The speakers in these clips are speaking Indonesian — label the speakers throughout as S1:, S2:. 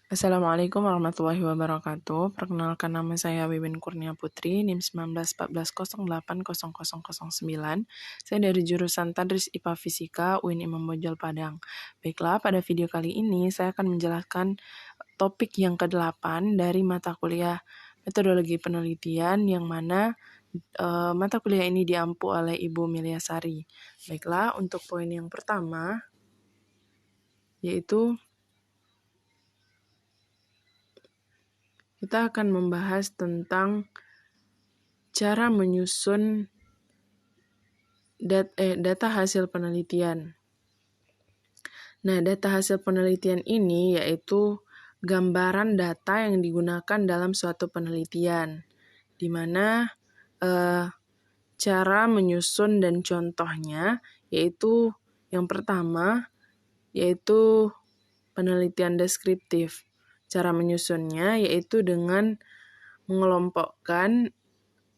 S1: Assalamualaikum warahmatullahi wabarakatuh. Perkenalkan, nama saya Wiwin Kurnia Putri, NIM 1914080009. Saya dari jurusan Tadris IPA Fisika UIN Imam Bonjol Padang. Baiklah, pada video kali ini saya akan menjelaskan topik yang ke-8 dari mata kuliah metodologi penelitian, yang mana mata kuliah ini diampu oleh Ibu Milyasari. Baiklah, untuk poin yang pertama yaitu kita akan membahas tentang cara menyusun data hasil penelitian. Nah, data hasil penelitian ini yaitu gambaran data yang digunakan dalam suatu penelitian, di mana cara menyusun dan contohnya yaitu yang pertama yaitu penelitian deskriptif. Cara menyusunnya yaitu dengan mengelompokkan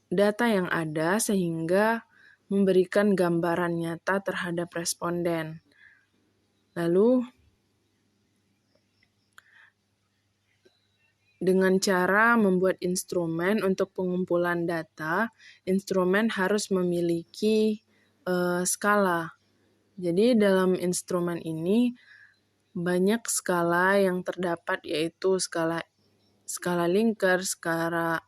S1: data yang ada sehingga memberikan gambaran nyata terhadap responden. Lalu, dengan cara membuat instrumen untuk pengumpulan data, instrumen harus memiliki skala. Jadi dalam instrumen ini banyak skala yang terdapat, yaitu skala Linker, skala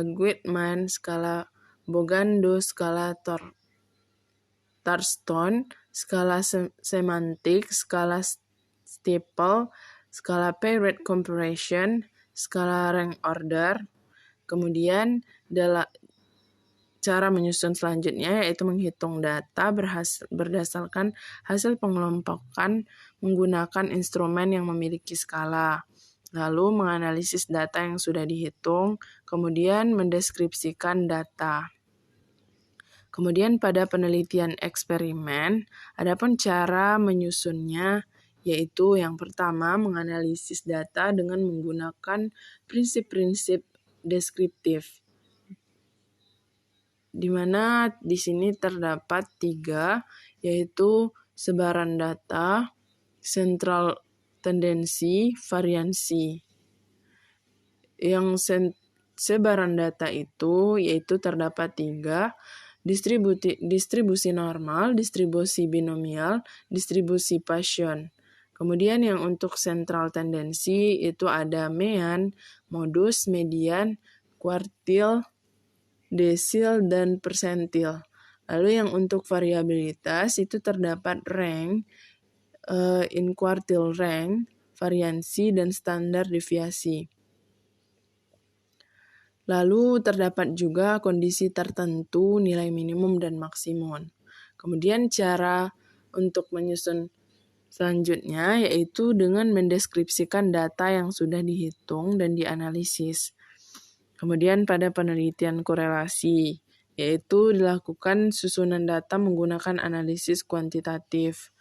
S1: Guidman, skala Bogando, skala Thurston, skala semantik, skala Steeple, skala Pay-Rate Comparison, skala Rank Order. Kemudian cara menyusun selanjutnya yaitu menghitung data berdasarkan hasil pengelompokan menggunakan instrumen yang memiliki skala. Lalu menganalisis data yang sudah dihitung, kemudian mendeskripsikan data. Kemudian pada penelitian eksperimen, adapun cara menyusunnya yaitu yang pertama menganalisis data dengan menggunakan prinsip-prinsip deskriptif, di mana di sini terdapat 3, yaitu sebaran data, sentral tendensi, variansi. Yang sebaran data itu yaitu terdapat 3, distribusi normal, distribusi binomial, distribusi Poisson. Kemudian yang untuk sentral tendensi itu ada mean, modus, median, kuartil, desil, dan persentil. Lalu yang untuk variabilitas itu terdapat rank, in-quartile rank, variansi, dan standar deviasi. Lalu terdapat juga kondisi tertentu, nilai minimum dan maksimum. Kemudian cara untuk menyusun selanjutnya yaitu dengan mendeskripsikan data yang sudah dihitung dan dianalisis. Kemudian pada penelitian korelasi, yaitu dilakukan susunan data menggunakan analisis kuantitatif.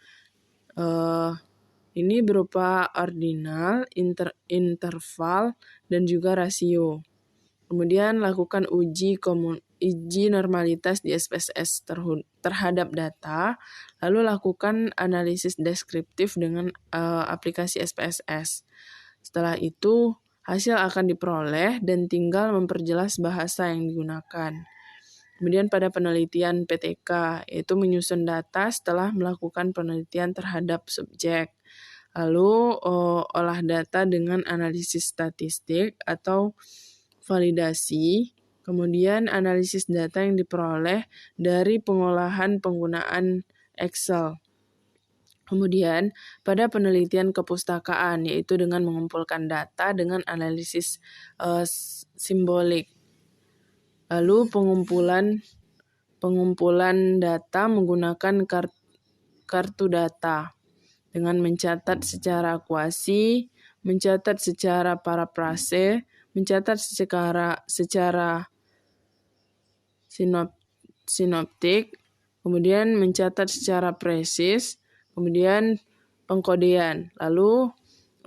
S1: Ini berupa ordinal, interval, dan juga rasio. Kemudian lakukan uji normalitas di SPSS terhadap data, lalu lakukan analisis deskriptif dengan aplikasi SPSS. Setelah itu, hasil akan diperoleh dan tinggal memperjelas bahasa yang digunakan. Kemudian pada penelitian PTK, yaitu menyusun data setelah melakukan penelitian terhadap subjek. Lalu olah data dengan analisis statistik atau validasi, kemudian analisis data yang diperoleh dari pengolahan penggunaan Excel. Kemudian pada penelitian kepustakaan, yaitu dengan mengumpulkan data dengan analisis simbolik. Lalu pengumpulan data menggunakan kartu data dengan mencatat secara akuasi, mencatat secara parafrase, mencatat secara sinoptik, kemudian mencatat secara presis, kemudian pengkodean. Lalu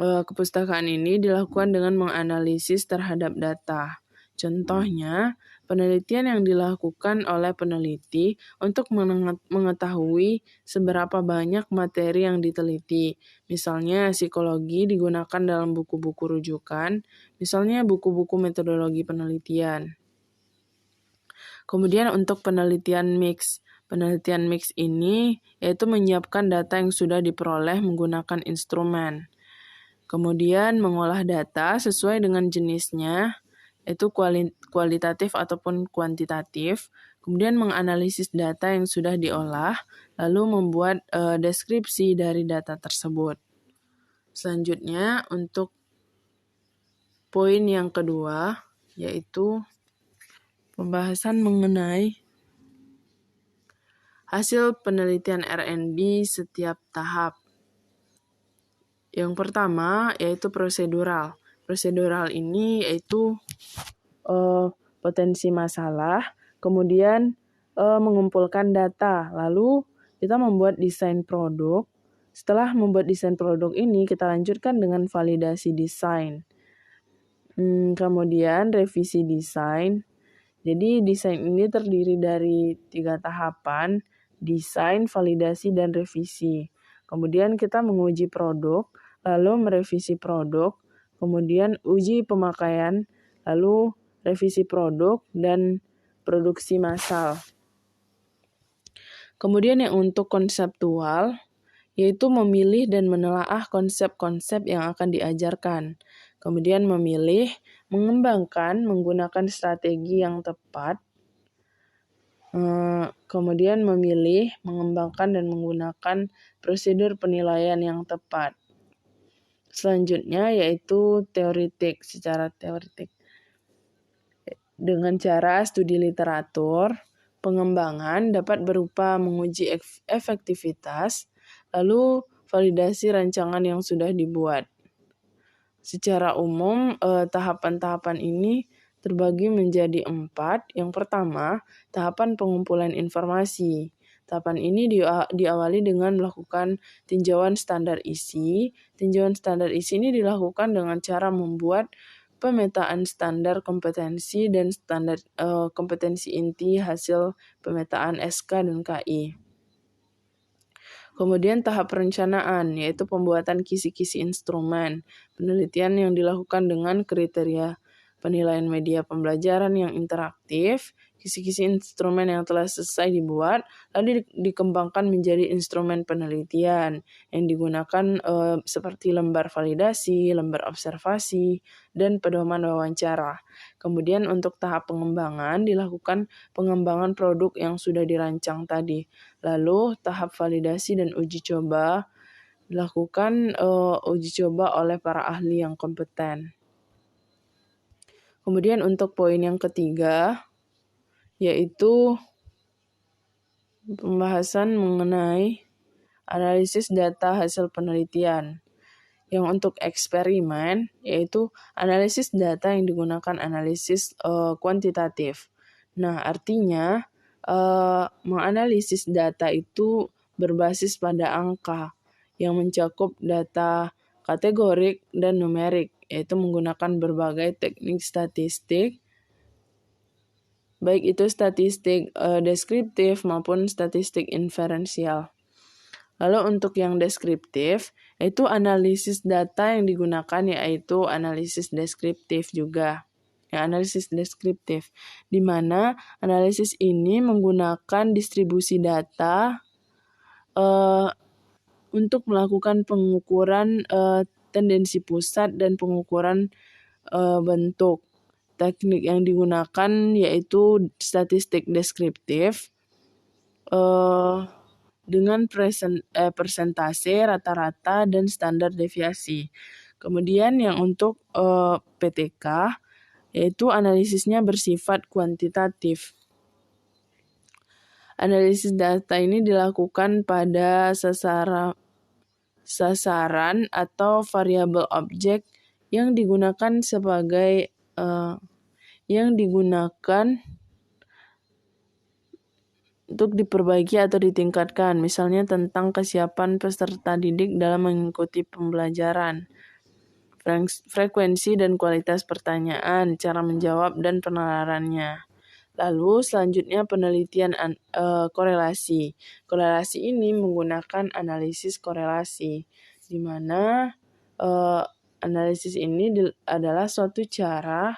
S1: kepustakaan ini dilakukan dengan menganalisis terhadap data. Contohnya, penelitian yang dilakukan oleh peneliti untuk mengetahui seberapa banyak materi yang diteliti. Misalnya psikologi digunakan dalam buku-buku rujukan, misalnya buku-buku metodologi penelitian. Kemudian untuk penelitian mix. Penelitian mix ini yaitu menyiapkan data yang sudah diperoleh menggunakan instrumen. Kemudian mengolah data sesuai dengan jenisnya, yaitu kualitatif ataupun kuantitatif. Kemudian menganalisis data yang sudah diolah, lalu membuat deskripsi dari data tersebut. Selanjutnya untuk poin yang kedua, yaitu pembahasan mengenai hasil penelitian R&D setiap tahap. Yang pertama yaitu prosedural. Prosedural ini yaitu potensi masalah, kemudian mengumpulkan data, lalu kita membuat desain produk. Setelah membuat desain produk ini, kita lanjutkan dengan validasi desain. Kemudian revisi desain. Jadi desain ini terdiri dari 3 tahapan, desain, validasi, dan revisi. Kemudian kita menguji produk, lalu merevisi produk, kemudian uji pemakaian, lalu revisi produk, dan produksi massal. Kemudian yang untuk konseptual, yaitu memilih dan menelaah konsep-konsep yang akan diajarkan. Kemudian memilih, mengembangkan menggunakan strategi yang tepat. Kemudian memilih, mengembangkan dan menggunakan prosedur penilaian yang tepat. Selanjutnya yaitu teoretik, secara teoretik. Dengan cara studi literatur, pengembangan dapat berupa menguji efektivitas, lalu validasi rancangan yang sudah dibuat. Secara umum, tahapan-tahapan ini terbagi menjadi 4. Yang pertama, tahapan pengumpulan informasi. Tahapan ini diawali dengan melakukan tinjauan standar isi. Tinjauan standar isi ini dilakukan dengan cara membuat pemetaan standar kompetensi dan standar kompetensi inti hasil pemetaan SK dan KI. Kemudian tahap perencanaan, yaitu pembuatan kisi-kisi instrumen. Penelitian yang dilakukan dengan kriteria penilaian media pembelajaran yang interaktif, kisi-kisi instrumen yang telah selesai dibuat, lalu dikembangkan menjadi instrumen penelitian yang digunakan seperti lembar validasi, lembar observasi, dan pedoman wawancara. Kemudian untuk tahap pengembangan dilakukan pengembangan produk yang sudah dirancang tadi. Lalu tahap validasi dan uji coba dilakukan uji coba oleh para ahli yang kompeten. Kemudian untuk poin yang ketiga, yaitu pembahasan mengenai analisis data hasil penelitian. Yang untuk eksperimen, yaitu analisis data yang digunakan analisis kuantitatif. Nah, artinya menganalisis data itu berbasis pada angka yang mencakup data kategorik dan numerik, yaitu menggunakan berbagai teknik statistik, baik itu statistik deskriptif maupun statistik inferensial. Lalu untuk yang deskriptif, itu analisis data yang digunakan yaitu analisis deskriptif juga. Ya, analisis deskriptif, di mana analisis ini menggunakan distribusi data untuk melakukan pengukuran tendensi pusat dan pengukuran bentuk. Teknik yang digunakan yaitu statistik deskriptif dengan persentase, rata-rata, dan standar deviasi. Kemudian yang untuk PTK, yaitu analisisnya bersifat kuantitatif. Analisis data ini dilakukan pada sasaran atau variabel objek yang digunakan sebagai untuk diperbaiki atau ditingkatkan, misalnya tentang kesiapan peserta didik dalam mengikuti pembelajaran, frekuensi dan kualitas pertanyaan, cara menjawab, dan penalarannya. Lalu selanjutnya penelitian korelasi. Korelasi ini menggunakan analisis korelasi, di mana analisis ini adalah suatu cara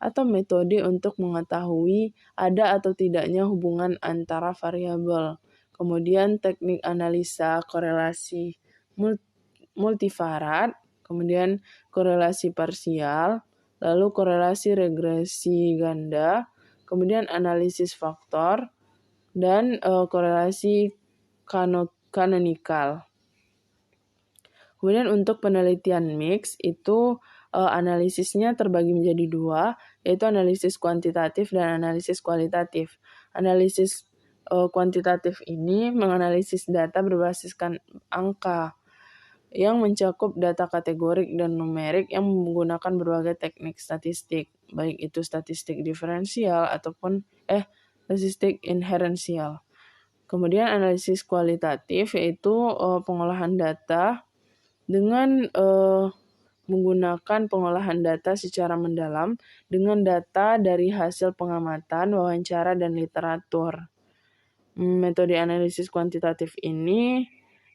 S1: atau metode untuk mengetahui ada atau tidaknya hubungan antara variabel. Kemudian teknik analisa korelasi multivariat, kemudian korelasi parsial, lalu korelasi regresi ganda, kemudian analisis faktor, dan korelasi kanonikal. Kemudian untuk penelitian mix itu analisisnya terbagi menjadi dua, yaitu analisis kuantitatif dan analisis kualitatif. Analisis kuantitatif ini menganalisis data berbasiskan angka yang mencakup data kategorik dan numerik yang menggunakan berbagai teknik statistik, baik itu statistik diferensial ataupun statistik inherensial. Kemudian analisis kualitatif yaitu pengolahan data dengan menggunakan pengolahan data secara mendalam dengan data dari hasil pengamatan, wawancara, dan literatur. Metode analisis kuantitatif ini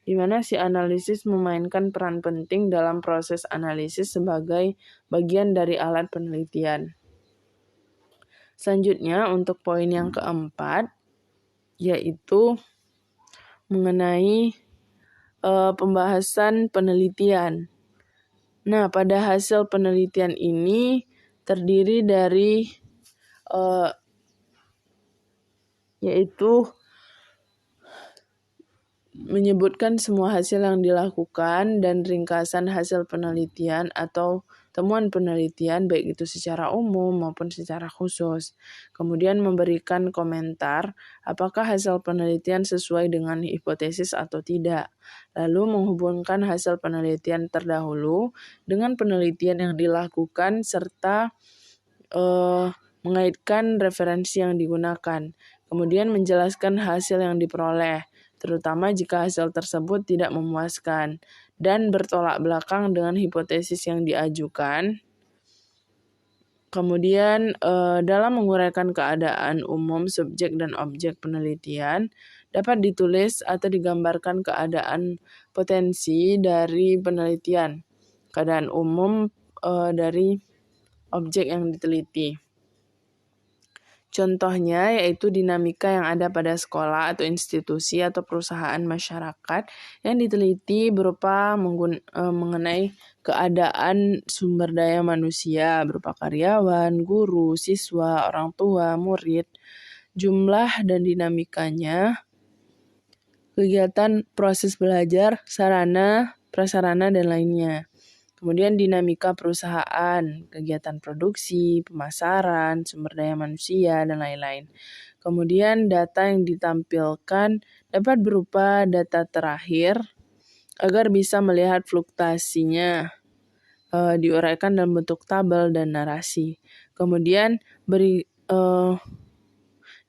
S1: di mana si analisis memainkan peran penting dalam proses analisis sebagai bagian dari alat penelitian. Selanjutnya untuk poin yang keempat, yaitu mengenai pembahasan penelitian. Nah, pada hasil penelitian ini terdiri dari yaitu menyebutkan semua hasil yang dilakukan dan ringkasan hasil penelitian atau temuan penelitian baik itu secara umum maupun secara khusus. Kemudian memberikan komentar apakah hasil penelitian sesuai dengan hipotesis atau tidak. Lalu menghubungkan hasil penelitian terdahulu dengan penelitian yang dilakukan serta mengaitkan referensi yang digunakan. Kemudian menjelaskan hasil yang diperoleh, terutama jika hasil tersebut tidak memuaskan dan bertolak belakang dengan hipotesis yang diajukan. Kemudian dalam menguraikan keadaan umum subjek dan objek penelitian dapat ditulis atau digambarkan keadaan potensi dari penelitian, keadaan umum dari objek yang diteliti. Contohnya yaitu dinamika yang ada pada sekolah atau institusi atau perusahaan masyarakat yang diteliti berupa mengenai keadaan sumber daya manusia berupa karyawan, guru, siswa, orang tua, murid, jumlah dan dinamikanya, kegiatan proses belajar, sarana, prasarana, dan lainnya. Kemudian dinamika perusahaan, kegiatan produksi, pemasaran, sumber daya manusia, dan lain-lain. Kemudian data yang ditampilkan dapat berupa data terakhir agar bisa melihat fluktuasinya, diuraikan dalam bentuk tabel dan narasi. Kemudian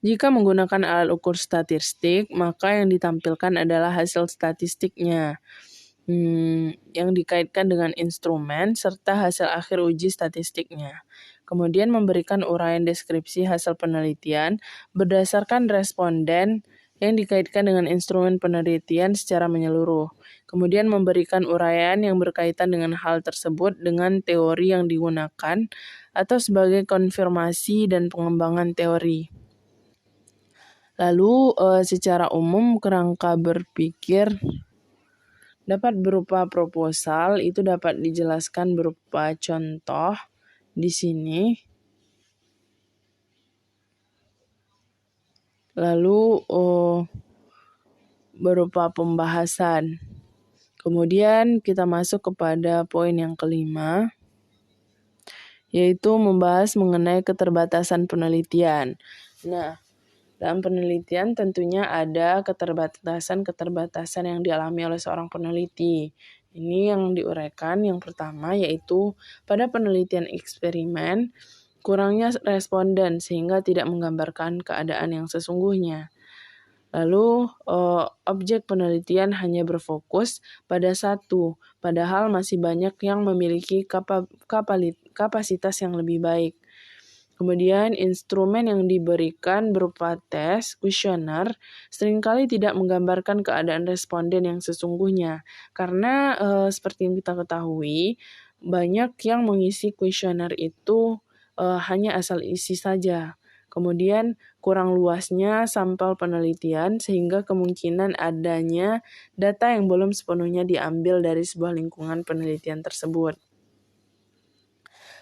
S1: jika menggunakan alat ukur statistik, maka yang ditampilkan adalah hasil statistiknya yang dikaitkan dengan instrumen serta hasil akhir uji statistiknya. Kemudian memberikan uraian deskripsi hasil penelitian berdasarkan responden yang dikaitkan dengan instrumen penelitian secara menyeluruh. Kemudian memberikan uraian yang berkaitan dengan hal tersebut dengan teori yang digunakan atau sebagai konfirmasi dan pengembangan teori. Lalu secara umum kerangka berpikir dapat berupa proposal, itu dapat dijelaskan berupa contoh di sini. Lalu berupa pembahasan. Kemudian kita masuk kepada poin yang kelima, yaitu membahas mengenai keterbatasan penelitian. Nah, dalam penelitian tentunya ada keterbatasan yang dialami oleh seorang peneliti. Ini yang diuraikan yang pertama yaitu pada penelitian eksperimen, kurangnya responden sehingga tidak menggambarkan keadaan yang sesungguhnya. Lalu objek penelitian hanya berfokus pada satu, padahal masih banyak yang memiliki kapasitas yang lebih baik. Kemudian instrumen yang diberikan berupa tes, kuesioner, seringkali tidak menggambarkan keadaan responden yang sesungguhnya. Karena seperti yang kita ketahui, banyak yang mengisi kuesioner itu hanya asal isi saja. Kemudian kurang luasnya sampel penelitian sehingga kemungkinan adanya data yang belum sepenuhnya diambil dari sebuah lingkungan penelitian tersebut.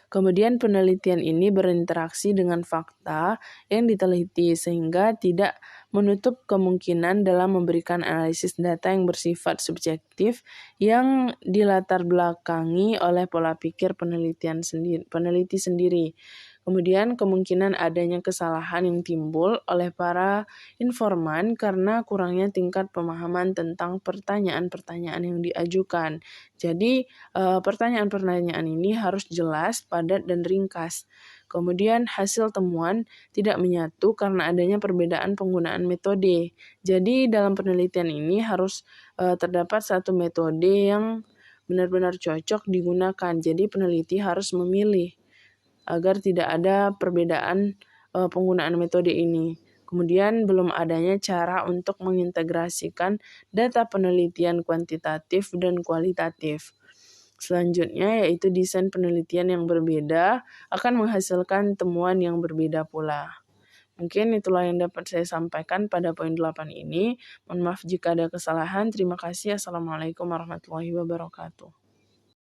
S1: Kemudian penelitian ini berinteraksi dengan fakta yang diteliti sehingga tidak menutup kemungkinan dalam memberikan analisis data yang bersifat subjektif yang dilatar belakangi oleh pola pikir peneliti sendiri. Kemudian kemungkinan adanya kesalahan yang timbul oleh para informan karena kurangnya tingkat pemahaman tentang pertanyaan-pertanyaan yang diajukan. Jadi pertanyaan-pertanyaan ini harus jelas, padat, dan ringkas. Kemudian hasil temuan tidak menyatu karena adanya perbedaan penggunaan metode. Jadi dalam penelitian ini harus terdapat satu metode yang benar-benar cocok digunakan. Jadi peneliti harus memilih agar tidak ada perbedaan penggunaan metode ini. Kemudian belum adanya cara untuk mengintegrasikan data penelitian kuantitatif dan kualitatif. Selanjutnya yaitu desain penelitian yang berbeda akan menghasilkan temuan yang berbeda pula. Mungkin itulah yang dapat saya sampaikan pada poin 8 ini. Mohon maaf jika ada kesalahan. Terima kasih. Assalamualaikum warahmatullahi wabarakatuh.